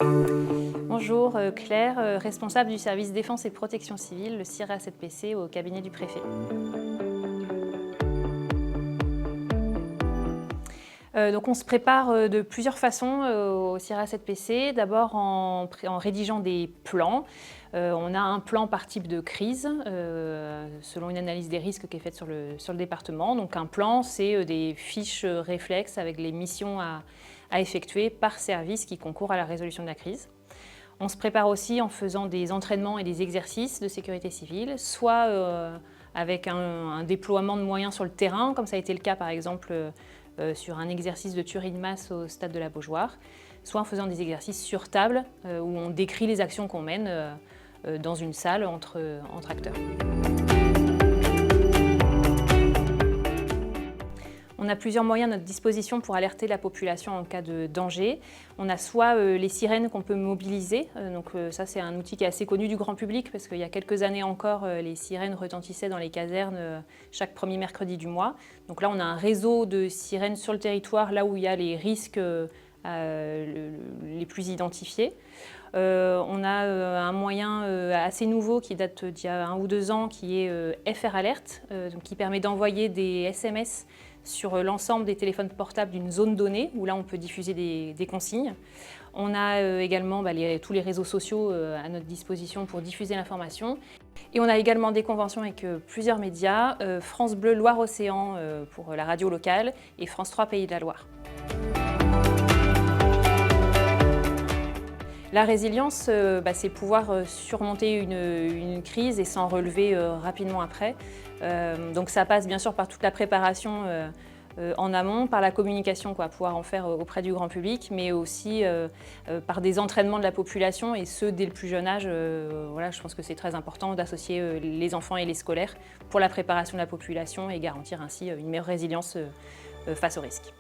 Bonjour, Claire, responsable du service défense et protection civile, le CIRA 7PC au cabinet du préfet. Donc on se prépare de plusieurs façons au CIRA 7PC. D'abord en rédigeant des plans. On a un plan par type de crise, selon une analyse des risques qui est faite sur le département. Donc un plan, c'est des fiches réflexes avec les missions à effectuer par service qui concourent à la résolution de la crise. On se prépare aussi en faisant des entraînements et des exercices de sécurité civile, soit avec un déploiement de moyens sur le terrain, comme ça a été le cas par exemple sur un exercice de tuerie de masse au stade de la Beaujoire, soit en faisant des exercices sur table où on décrit les actions qu'on mène dans une salle entre acteurs. On a plusieurs moyens à notre disposition pour alerter la population en cas de danger. On a soit les sirènes qu'on peut mobiliser, ça c'est un outil qui est assez connu du grand public parce qu'il y a quelques années encore, les sirènes retentissaient dans les casernes chaque premier mercredi du mois. Donc là on a un réseau de sirènes sur le territoire, là où il y a les risques les plus identifiés. On a un moyen assez nouveau qui date d'il y a 1 ou 2 ans qui est FR Alert, qui permet d'envoyer des SMS sur l'ensemble des téléphones portables d'une zone donnée, où là on peut diffuser des consignes. On a également tous les réseaux sociaux à notre disposition pour diffuser l'information. Et on a également des conventions avec plusieurs médias, France Bleu Loire-Océan pour la radio locale et France 3 Pays de la Loire. La résilience, c'est pouvoir surmonter une crise et s'en relever rapidement après. Donc ça passe bien sûr par toute la préparation en amont, par la communication, pouvoir en faire auprès du grand public, mais aussi par des entraînements de la population, et ce dès le plus jeune âge. Je pense que c'est très important d'associer les enfants et les scolaires pour la préparation de la population et garantir ainsi une meilleure résilience face aux risques.